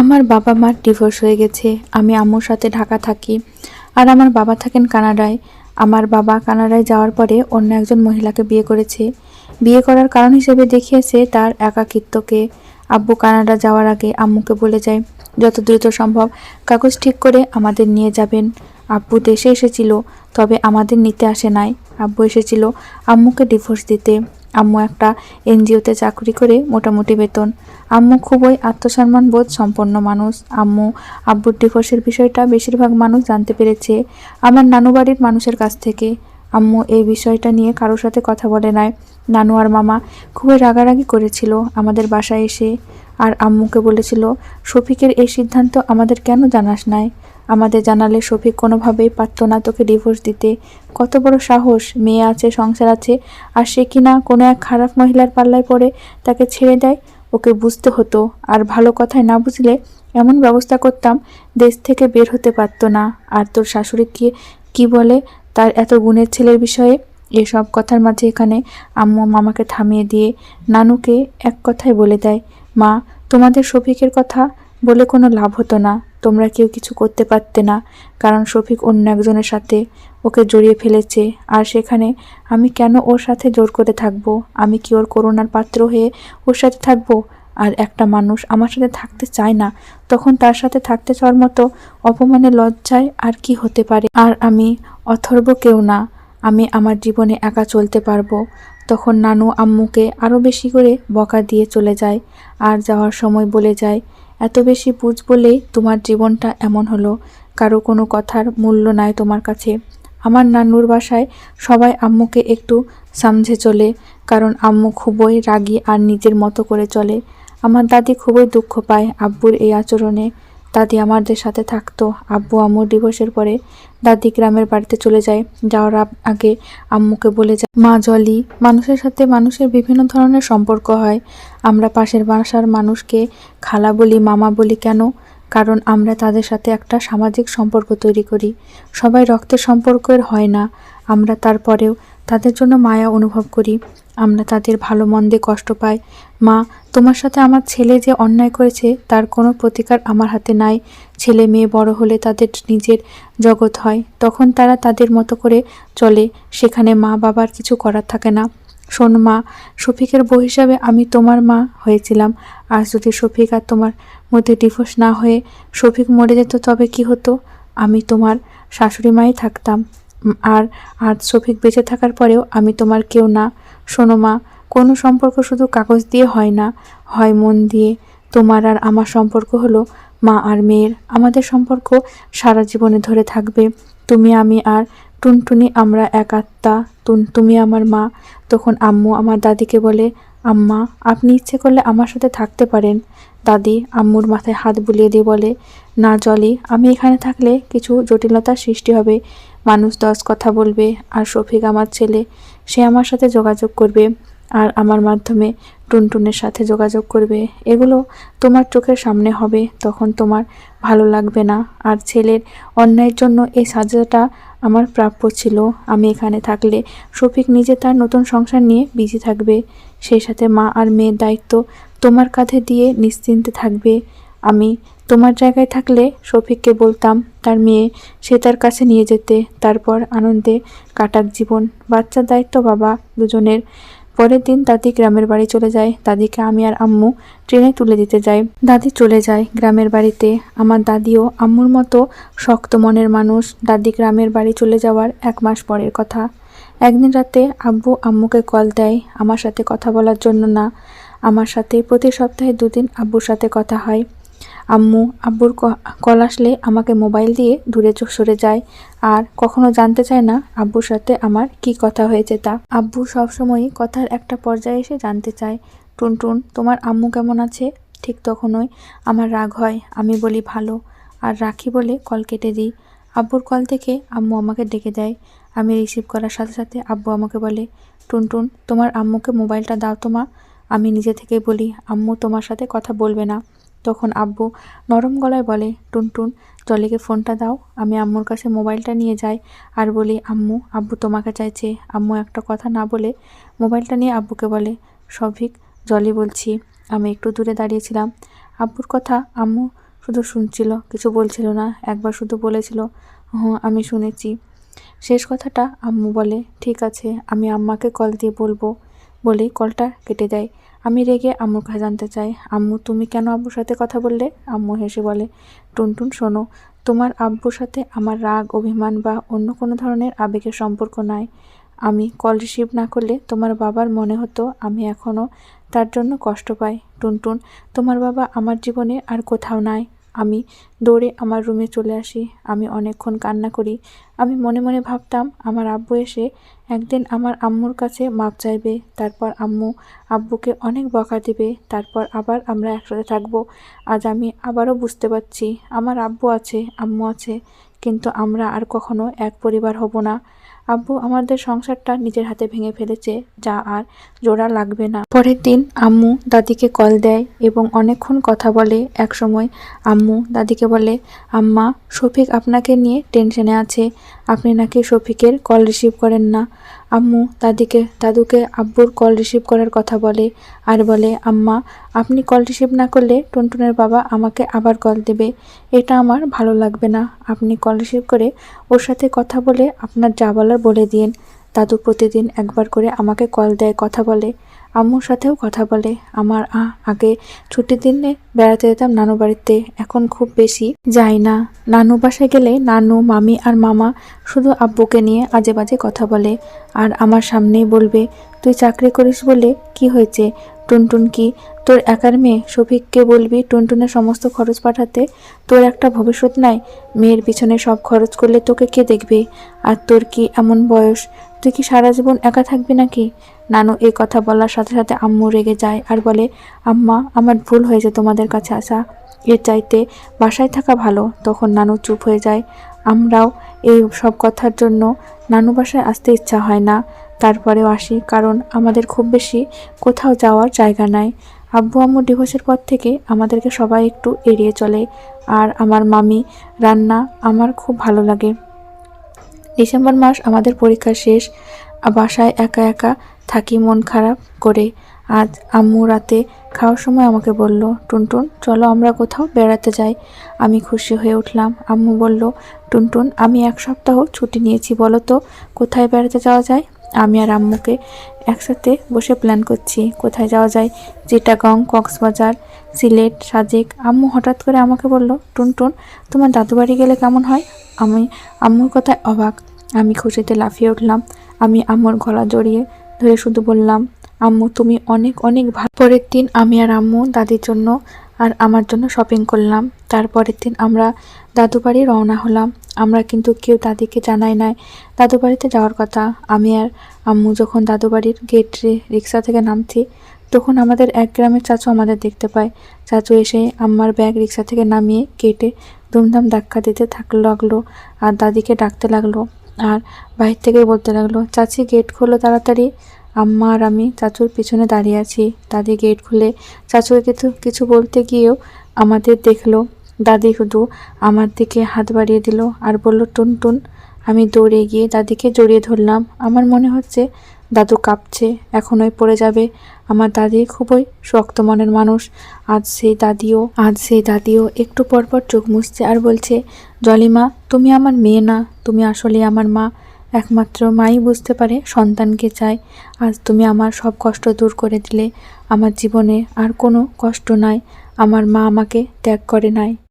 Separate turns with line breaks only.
আমার বাবা মার ডিভোর্স হয়ে গেছে। আমি আম্মুর সাথে ঢাকা থাকি আর আমার বাবা থাকেন কানাডায়। আমার বাবা কানাডায় যাওয়ার পরে অন্য একজন মহিলাকে বিয়ে করেছে। বিয়ে করার কারণ হিসেবে দেখিয়েছে তার একাকিত্বকে। আব্বু কানাডা যাওয়ার আগে আম্মুকে বলে যায় যত দ্রুত সম্ভব কাগজ ঠিক করে আমাদের নিয়ে যাবেন। আব্বু দেশে এসেছিল, তবে আমাদের নিতে আসে নাই। আব্বু এসেছিল আম্মুকে ডিভোর্স দিতে। আম্মু একটা এনজিওতে চাকরি করে মোটামুটি বেতন। আম্মু খুবই আত্মসম্মান বোধ সম্পন্ন মানুষ। আব্বুর ডিভোর্সের বিষয়টা বেশিরভাগ মানুষ জানতে পেরেছে আমার নানু বাড়ির মানুষের কাছ থেকে। আম্মু এই বিষয়টা নিয়ে কারোর সাথে কথা বলে নাই। নানু আর মামা খুবই রাগারাগি করেছিল আমাদের বাসায় এসে, আর আম্মুকে বলেছিল শফিকের এই সিদ্ধান্ত আমাদের কেন জানাস নাই? আমাদের জানালে শফিক কোনোভাবেই পারত না তোকে ডিভোর্স দিতে। কত বড় সাহস! মেয়ে আছে, সংসার আছে, আর সে কিনা কোনো এক খারাপ মহিলার পাল্লায় পড়ে তাকে ছেড়ে দেয়। ওকে বুঝতে হতো, আর ভালো কথায় না বুঝলে এমন ব্যবস্থা করতাম দেশ থেকে বের হতে পারতো না। আর তোর শাশুড়ি কি বলে তার এত গুণের ছেলের বিষয়ে? এসব কথার মাঝে এখানে আম্মু মামাকে থামিয়ে দিয়ে নানুকে এক কথায় বলে দেয়, মা, তোমাদের শফিকের কথা বলে কোনো লাভ হতো না। তোমরা কেউ কিছু করতে পারতে না, কারণ শফিক অন্য একজনের সাথে ওকে জড়িয়ে ফেলেছে। আর সেখানে আমি কেন ওর সাথে জোর করে থাকবো? আমি কি ওর করুণার পাত্র হয়ে ওর সাথে থাকবো? আর একটা মানুষ আমার সাথে থাকতে চায় না, তখন তার সাথে থাকতে চাওয়ার মতো অপমানে লজ্জায় আর কি হতে পারে? আর আমি অথর্ব কেউ না, আমি আমার জীবনে একা চলতে পারবো। তখন নানু আম্মুকে আরও বেশি করে বকা দিয়ে চলে যায়, আর যাওয়ার সময় বলে যায়, এত বেশি বুঝ বলেই তোমার জীবনটা এমন হলো। কারো কোনো কথার মূল্য নাই তোমার কাছে। আমার নানুর বাসায় সবাই আম্মুকে একটু সামঝে চলে, কারণ আম্মু খুবই রাগী আর নিজের মতো করে চলে। আমার দাদি খুবই দুঃখ পায় আব্বুর এই আচরণে। দাদি আমাদের সাথে থাকতো। আব্বু আম্মুর ডিভোর্সের পরে দাদি গ্রামের বাড়িতে চলে যায়। যাওয়ার আগে আম্মুকে বলে যায়, মা জলি, মানুষের সাথে মানুষের বিভিন্ন ধরনের সম্পর্ক হয়। আমরা পাশের বাসার মানুষকে খালা বলি, মামা বলি কেন? কারণ আমরা তাদের সাথে একটা সামাজিক সম্পর্ক তৈরি করি। সবাই রক্তের সম্পর্কের হয় না। আমরা তারপরেও তাদের জন্য মায়া অনুভব করি। আমরা তাদের ভালো মন্দে কষ্ট পাই। মা, তোমার সাথে আমার ছেলে যে অন্যায় করেছে তার কোনো প্রতিকার আমার হাতে নাই। ছেলে মেয়ে বড় হলে তাদের নিজের জগৎ হয়, তখন তারা তাদের মতো করে চলে। সেখানে মা বাবার কিছু করার থাকে না। শোন মা, শফিকের বউ হিসাবে আমি তোমার মা হয়েছিলাম। আজ যদি শফিক আর তোমার মধ্যে ডিভোর্স না হয়ে শফিক মরে যেত, তবে কি হতো? আমি তোমার শাশুড়ি মাই থাকতাম। আর আজ শফিক বেঁচে থাকার পরেও আমি তোমার কেউ না। শোনো মা, কোনো সম্পর্ক শুধু কাগজ দিয়ে হয় না, হয় মন দিয়ে। তোমার আর আমার সম্পর্ক হলো মা আর মেয়ের। আমাদের সম্পর্ক সারা জীবনে ধরে থাকবে। তুমি, আমি আর টুনটুনি, আমরা এক আত্মা। তুমি আমার মা। তখন আম্মু আমার দাদিকে বলে, আম্মা, আপনি ইচ্ছে করলে আমার সাথে থাকতে পারেন। দাদি আম্মুর মাথায় হাত বুলিয়ে দিয়ে বলে, না জলি, আমি এখানে থাকলে কিছু জটিলতার সৃষ্টি হবে। মানুষ 10 কথা বলবে। আর শফিক আমার ছেলে, সে আমার সাথে যোগাযোগ করবে, আর আমার মাধ্যমে টুনটুনের সাথে যোগাযোগ করবে। এগুলো তোমার চোখের সামনে হবে, তখন তোমার ভালো লাগবে না। আর ছেলের অন্যায়ের জন্য এই সাজাটা আমার প্রাপ্য ছিল। আমি এখানে থাকলে শফিক নিজে তার নতুন সংসার নিয়ে বিজি থাকবে। সেই সাথে মা আর মেয়ের দায়িত্ব তোমার কাঁধে দিয়ে নিশ্চিন্তে থাকবে। আমি তোমার জায়গায় থাকলে শফিককে বলতাম তার মেয়ে সে তার কাছে নিয়ে যেতে, তারপর আনন্দে কাটাক জীবন। বাচ্চার দায়িত্ব বাবা দুজনের। পরের দিন দাদি গ্রামের বাড়ি চলে যায়। দাদিকে আমি আর আম্মু ট্রেনে তুলে দিতে যাই। দাদি চলে যায় গ্রামের বাড়িতে। আমার দাদিও আম্মুর মতো শক্ত মনের মানুষ। দাদি গ্রামের বাড়ি চলে যাওয়ার 1 মাস পরের কথা। একদিন রাতে আব্বু আম্মুকে কল দেয়, আমার সাথে কথা বলার জন্য না। আমার সাথে প্রতি সপ্তাহে 2 দিন আব্বুর সাথে কথা হয়। আব্বুর কল আসলে আমাকে মোবাইল দিয়ে দূরে সরে যায়, আর কখনো জানতে চায় না আব্বুর সাথে আমার কি কথা হয়েছে তা। আব্বু সবসময়ই কথার একটা পর্যায়ে এসে জানতে চায়, টুনটুন, তোমার আম্মু কেমন আছে? ঠিক তখনই আমার রাগ হয়। আমি বলি ভালো, আর রাখি বলে কল কেটে দিই। আব্বুর কল থেকে আম্মু আমাকে ডেকে দেয়। আমি রিসিভ করার সাথে সাথে আব্বু আমাকে বলে, টুনটুন, তোমার আম্মুকে মোবাইলটা দাও তো মা। আমি নিজে থেকে বলি, আম্মু তোমার সাথে কথা বলবে না। তখন আব্বু নরম গলায় বলে, টুনটুন, জলিকে ফোনটা দাও। আমি আম্মুর কাছে মোবাইলটা নিয়ে যাই আর বলি, আব্বু তোমাকে চাইছে। আম্মু একটা কথা না বলে মোবাইলটা নিয়ে আব্বুকে বলে, শফিক, জলি বলছি। আমি একটু দূরে দাঁড়িয়েছিলাম। আব্বুর কথা আম্মু শুধু শুনছিল, কিছু বলছিল না। একবার শুধু বলেছিল, হুঁ আমি শুনেছি। শেষ কথাটা আম্মু বলে, ঠিক আছে আমি আম্মাকে কল দিয়ে বলবো, বলেই কলটা কেটে দেয়। আমি রেগে আম্মুর কাছে জানতে চাই, আম্মু তুমি কেন আব্বুর সাথে কথা বললে? আম্মু হেসে বলে, টুনটুন শোনো, তোমার আব্বুর সাথে আমার রাগ, অভিমান বা অন্য কোনো ধরনের আবেগের সম্পর্ক নাই। আমি কল রিসিভ না করলে তোমার বাবার মনে হতো আমি এখনও তার জন্য কষ্ট পাই। টুনটুন, তোমার বাবা আমার জীবনে আর কোথাও নাই। আমি দৌড়ে আমার রুমে চলে আসি। আমি অনেকক্ষণ কান্না করি। আমি মনে মনে ভাবতাম আমার আব্বু এসে একদিন আমার আম্মুর কাছে মাপ চাইবে, তারপর আম্মু আব্বুকে অনেক বকা দেবে, তারপর আবার আমরা একসাথে থাকবো। আজ আমি আবারও বুঝতে পারছি আমার আব্বু আছে, আম্মু আছে, কিন্তু আমরা আর কখনো এক পরিবার হব না। আব্বু আমাদের সংসারটা নিজের হাতে ভেঙে ফেলেছে, যা আর জোড়া লাগবে না। পরের দিন আম্মু দাদিকে কল দেয় এবং অনেকক্ষণ কথা বলে। একসময় আম্মু দাদিকে বলে, আম্মা শফিক আপনাকে নিয়ে টেনশনে আছে, আপনি নাকি শফিকের কল রিসিভ করেন না। আম্মু দাদুকে আব্বুর কল রিসিভ করার কথা বলে আর বলে, আম্মা আপনি কল রিসিভ না করলে টুনটুনের বাবা আমাকে আবার কল দেবে, এটা আমার ভালো লাগবে না। আপনি কল রিসিভ করে ওর সাথে কথা বলে আপনার যা বলার বলে দিন। দাদু প্রতিদিন একবার করে আমাকে কল দেয়, কথা বলে, আম্মুর সাথেও কথা বলে। আমার আগে ছুটির দিনে বেড়াতে যেতাম নানু বাড়িতে, এখন খুব বেশি যাই না। নানু বাসায় গেলে নানু, মামি আর মামা শুধু আব্বুকে নিয়ে আজে বাজে কথা বলে আর আমার সামনেই বলবে, তুই চাকরি করিস বলে কি হয়েছে? টুনটুন কি তোর একার মেয়ে? শফিককে বলবি টুনটুনের সমস্ত খরচ পাঠাতে, তোর একটা ভবিষ্যৎ নাই? মেয়ের পিছনে সব খরচ করলে তোকে কে দেখবে? আর তোর কি এমন বয়স, তুই কি সারা জীবন একা থাকবি নাকি? নানু এই কথা বলার সাথে সাথে আম্মু রেগে যায় আর বলে, আম্মা আমার ভুল হয়েছে তোমাদের কাছে আসা, এর চাইতে বাসায় থাকা ভালো। তখন নানু চুপ হয়ে যায়। আমরাও এই সব কথার জন্য নানু বাসায় আসতে ইচ্ছা হয় না, তারপরেও আসি, কারণ আমাদের খুব বেশি কোথাও যাওয়ার জায়গা নাই। আব্বু আম্মু ডিভোর্সের পর থেকে আমাদেরকে সবাই একটু এড়িয়ে চলে। আর আমার মামি রান্না আমার খুব ভালো লাগে। ডিসেম্বর মাস আমাদের পরীক্ষা শেষ, বাসায় একা একা থাকি মন খারাপ করে। আজ আম্মু রাতে খাওয়ার সময় আমাকে বলল, টুনটুন চলো আমরা কোথাও বেড়াতে যাই। আমি খুশি হয়ে উঠলাম। আম্মু বলল, টুনটুন আমি 1 সপ্তাহ ছুটি নিয়েছি, বলো তো কোথায় বেড়াতে যাওয়া যায়? আমি আর আম্মুকে একসাথে বসে প্ল্যান করছি কোথায় যাওয়া যায়। চিটাগং, কক্সবাজার, সিলেট, সাজেক। আম্মু হঠাৎ করে আমাকে বলল, টুনটুন তোমার দাদু বাড়ি গেলে কেমন হয়? আমি আম্মুর কথায় অবাক। আমি খুশিতে লাফিয়ে উঠলাম। আমি আম্মুর গলা জড়িয়ে ধরে শুধু বললাম, আম্মু তুমি অনেক অনেক ভালো। পরের দিন আমি আর আম্মু দাদির জন্য আর আমার জন্য শপিং করলাম। তারপরের দিন আমরা দাদু বাড়ি রওনা হলাম। আমরা কিন্তু কেউ দাদিকে জানাই নাই দাদু বাড়িতে যাওয়ার কথা। আমি আর আম্মু যখন দাদু বাড়ির গেটে রিক্সা থেকে নামছি, তখন আমাদের এক গ্রামের চাচু আমাদের দেখতে পায়। চাচু এসে আম্মার ব্যাগ রিক্সা থেকে নামিয়ে গেটে ধুমধাম ধাক্কা দিতে লাগলো আর দাদিকে ডাকতে লাগলো আর বাইরে থেকে বলতে লাগলো, চাচি গেট খোলো তাড়াতাড়ি। আম্মা আর আমি চাচুর পিছনে দাঁড়িয়ে আছি। দাদি গেট খুলে চাচুকে কিছু বলতে গিয়েও আমাদের দেখলো। দাদি শুধু আমার দিকে হাত বাড়িয়ে দিল আর বলল, টুনটুন। আমি দৌড়ে গিয়ে দাদিকে জড়িয়ে ধরলাম। আমার মনে হচ্ছে দাদু কাঁপছে, এখনই পড়ে যাবে। আমার দাদি খুবই শক্ত মনের মানুষ। আজ সেই দাদিও একটু পরপর চোখ মুছছে আর বলছে, জলিমা তুমি আমার মেয়ে না, তুমি আসলে আমার মা। একমাত্র মাই বুঝতে পারে সন্তানকে চায়। আজ তুমি আমার সব কষ্ট দূর করে দিলে। আমার জীবনে আর কোনো কষ্ট নাই। আমার মা আমাকে ত্যাগ করে নাই।